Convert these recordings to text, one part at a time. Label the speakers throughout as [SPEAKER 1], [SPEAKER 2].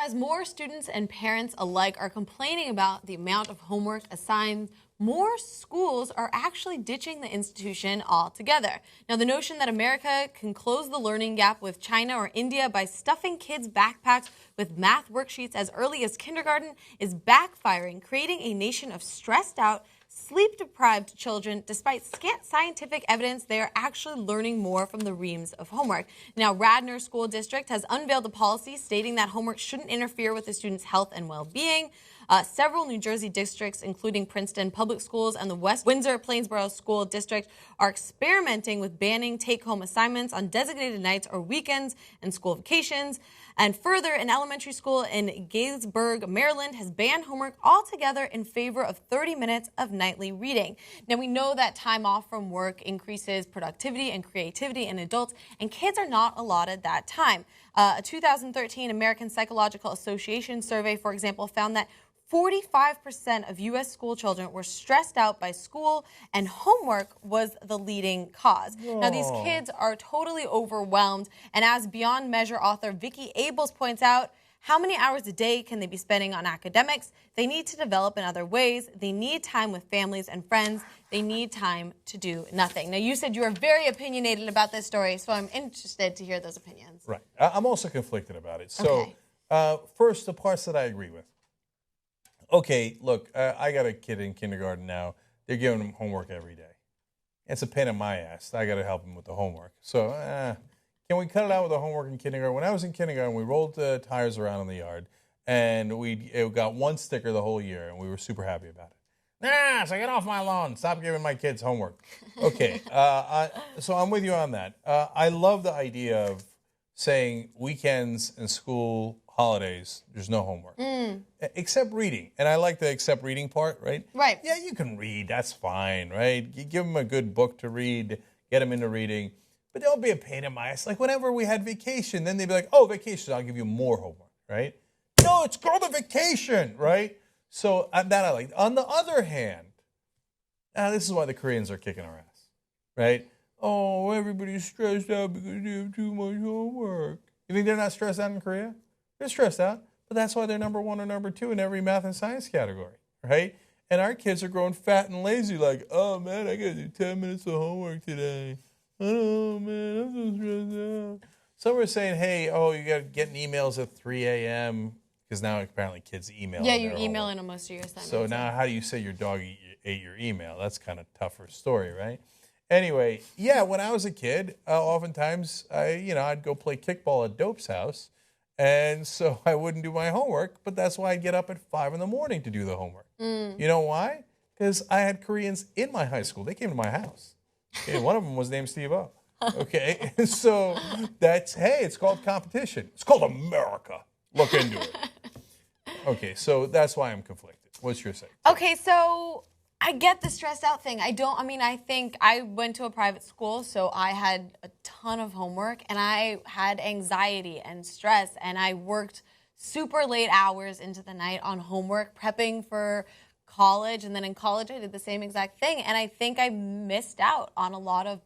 [SPEAKER 1] As more students and parents alike are complaining about the amount of homework assigned, more schools are actually ditching the institution altogether. Now, the notion that America can close the learning gap with China or India by stuffing kids' backpacks with math worksheets as early as kindergarten is backfiring, creating a nation of stressed out, sleep-deprived children. Despite scant scientific evidence, they are actually learning more from the reams of homework. Now, Radnor School District has unveiled a policy stating that homework shouldn't interfere with the students' health and well-being. Several New Jersey districts, including Princeton Public Schools and the West Windsor Plainsboro School District, are experimenting with banning take-home assignments on designated nights or weekends and school vacations. And further, an elementary school in Galesburg, Maryland, has banned homework altogether in favor of 30 minutes of nightly reading. Now, we know that time off from work increases productivity and creativity in adults, and kids are not allotted that time. A 2013 American Psychological Association survey, for example, found that 45% of U.S. school children were stressed out by school, and homework was the leading cause. Whoa. Now, these kids are totally overwhelmed, and as Beyond Measure author Vicki Abels points out, how many hours a day can they be spending on academics? They need to develop in other ways. They need time with families and friends. They need time to do nothing. Now, you said you were very opinionated about this story, so I'm interested to hear those opinions.
[SPEAKER 2] Right. I'm also conflicted about it. So, first, the parts that I agree with. Okay, look, I got a kid in kindergarten now. They're giving him homework every day. It's a pain in my ass. I got to help him with the homework. So, can we cut it out with the homework in kindergarten? When I was in kindergarten, we rolled the tires around in the yard, and we got one sticker the whole year, and we were super happy about it. So get off my lawn. Stop giving my kids homework. Okay, so I'm with you on that. I love the idea of saying weekends and school holidays, there's no homework. Except reading. And I like the except reading part, right?
[SPEAKER 1] Right.
[SPEAKER 2] Yeah, you can read. That's fine, right? You give them a good book to read, get them into reading. But don't be a pain in my ass. Like whenever we had vacation, then they'd be like, oh, vacation, I'll give you more homework, right? No, it's called a vacation, right? So that I like. On the other hand, this is why the Koreans are kicking our ass, right? Oh, everybody's stressed out because they have too much homework. You think they're not stressed out in Korea? They're stressed out, but that's why they're number one or number two in every math and science category, right? And our kids are growing fat and lazy like, oh, man, I got to do 10 minutes of homework today. Oh, man, I'm so stressed out. Some are saying, hey, you got getting emails at 3 a.m. because now apparently kids email.
[SPEAKER 1] Yeah, you're emailing them most of your assignments.
[SPEAKER 2] So now how do you say your dog ate your email? That's kind of tougher story, right? Anyway, yeah, when I was a kid, oftentimes I'd go play kickball at Dope's house. And so I wouldn't do my homework, but that's why I'd get up at 5 in the morning to do the homework. You know why? Because I had Koreans in my high school. They came to my house. Okay, one of them was named Steve-O. Okay, and so it's called competition. It's called America. Look into it. Okay, so that's why I'm conflicted. What's your say?
[SPEAKER 1] Okay, so I get the stressed out thing. I think I went to a private school, so I had a ton of homework, and I had anxiety and stress, and I worked super late hours into the night on homework, prepping for college, and then in college I did the same exact thing, and I think I missed out on a lot of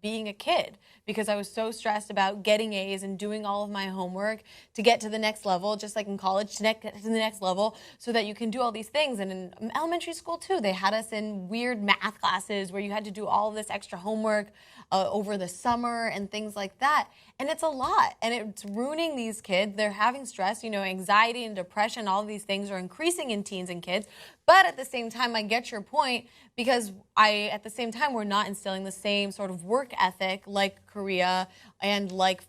[SPEAKER 1] being a kid because I was so stressed about getting A's and doing all of my homework to get to the next level, just like in college, to get to the next level so that you can do all these things. And in elementary school, too, they had us in weird math classes where you had to do all of this extra homework over the summer and things like that. And it's a lot, and it's ruining these kids. They're having stress, anxiety and depression, all of these things are increasing in teens and kids. But at the same time, I get your point because at the same time, we're not instilling the same sort of work ethic like Korea and like,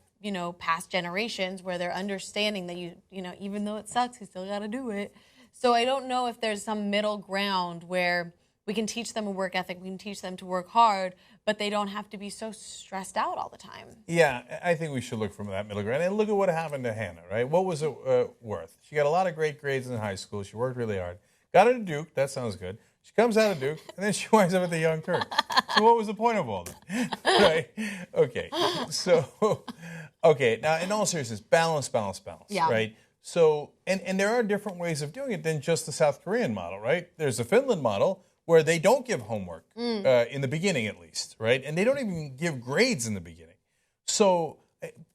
[SPEAKER 1] past generations where they're understanding that even though it sucks, you still got to do it. So I don't know if there's some middle ground where we can teach them a work ethic, we can teach them to work hard, but they don't have to be so stressed out all the time.
[SPEAKER 2] Yeah, I think we should look from that middle ground. And look at what happened to Hannah, right? What was it worth? She got a lot of great grades in high school. She worked really hard. Got into Duke. That sounds good. She comes out of Duke, and then she winds up at the Young Turks. So what was the point of all that? Right? Okay. So, now in all seriousness, balance, yeah. Right? So, and there are different ways of doing it than just the South Korean model, right? There's the Finland model, where they don't give homework in the beginning at least, right? And they don't even give grades in the beginning. So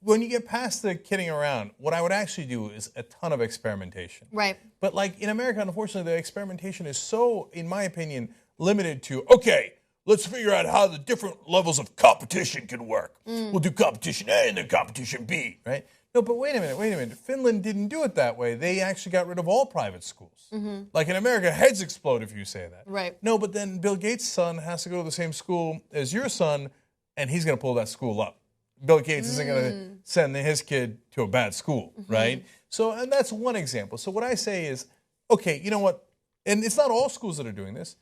[SPEAKER 2] when you get past the kidding around, what I would actually do is a ton of experimentation.
[SPEAKER 1] Right.
[SPEAKER 2] But like in America, unfortunately, the experimentation is so, in my opinion, limited to, okay, let's figure out how the different levels of competition can work. We'll do competition A and then competition B, right? No, but wait a minute. Finland didn't do it that way. They actually got rid of all private schools. Like in America, heads explode if you say that.
[SPEAKER 1] Right.
[SPEAKER 2] No, but then Bill Gates' son has to go to the same school as your son, and he's going to pull that school up. Bill Gates isn't going to send his kid to a bad school, right? So, and that's one example. So what I say is, okay, you know what? And it's not all schools that are doing this.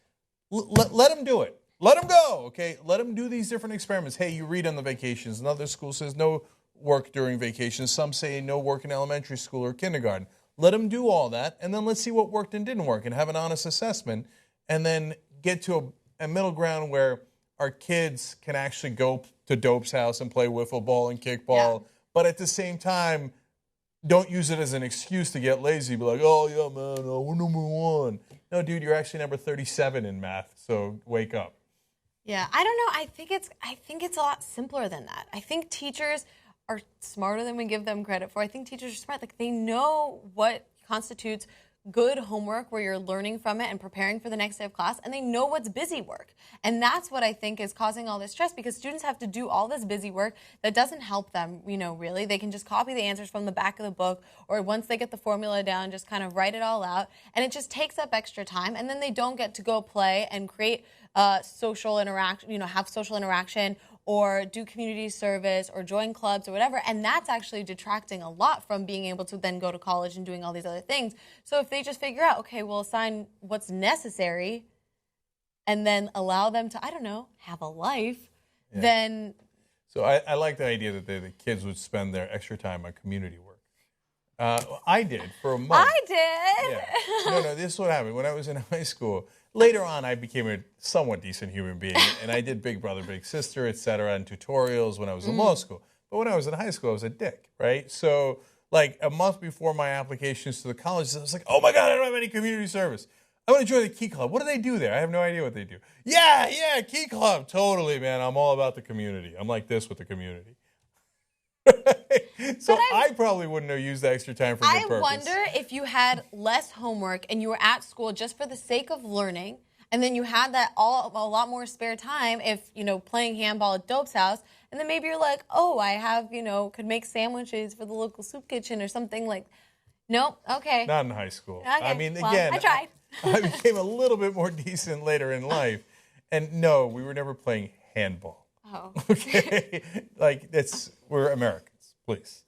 [SPEAKER 2] Let them do it. Let them go, okay? Let them do these different experiments. Hey, you read on the vacations. Another school says no work during vacations. Some say no work in elementary school or kindergarten. Let them do all that, and then let's see what worked and didn't work and have an honest assessment, and then get to a middle ground where our kids can actually go to Dope's house and play wiffle ball and kickball, but at the same time, don't use it as an excuse to get lazy. Be like, oh, yeah, man, we're number one. No, dude, you're actually number 37 in math, so wake up.
[SPEAKER 1] Yeah, I don't know. I think it's a lot simpler than that. I think teachers are smarter than we give them credit for. I think teachers are smart. Like, they know what constitutes good homework where you're learning from it and preparing for the next day of class, and they know what's busy work. And that's what I think is causing all this stress, because students have to do all this busy work that doesn't help them, really. They can just copy the answers from the back of the book, or once they get the formula down, just kind of write it all out, and it just takes up extra time, and then they don't get to go play and create social interaction, have social interaction, or do community service, or join clubs, or whatever. And that's actually detracting a lot from being able to then go to college and doing all these other things. So if they just figure out, okay, we'll assign what's necessary and then allow them to, I don't know, have a life, then...
[SPEAKER 2] So I like the idea that the kids would spend their extra time on community work. I did for a month.
[SPEAKER 1] I did?
[SPEAKER 2] Yeah. No, this is what happened. When I was in high school, later on, I became a somewhat decent human being, and I did Big Brother, Big Sister, et cetera, and tutorials when I was in law school. But when I was in high school, I was a dick, right? So, like, a month before my applications to the colleges, I was like, oh, my God, I don't have any community service. I want to join the Key Club. What do they do there? I have no idea what they do. Yeah, Key Club. Totally, man. I'm all about the community. I'm like this with the community. So I probably wouldn't have used the extra time for good purpose.
[SPEAKER 1] I wonder if you had less homework and you were at school just for the sake of learning, and then you had that a lot more spare time if, playing handball at Dope's house, and then maybe you're like, oh, I have, could make sandwiches for the local soup kitchen or something like. Nope, okay.
[SPEAKER 2] Not in high school.
[SPEAKER 1] Okay.
[SPEAKER 2] I mean,
[SPEAKER 1] well,
[SPEAKER 2] again,
[SPEAKER 1] I tried.
[SPEAKER 2] I became a little bit more decent later in life. And no, we were never playing handball.
[SPEAKER 1] Oh.
[SPEAKER 2] Okay? Like, we're Americans, please.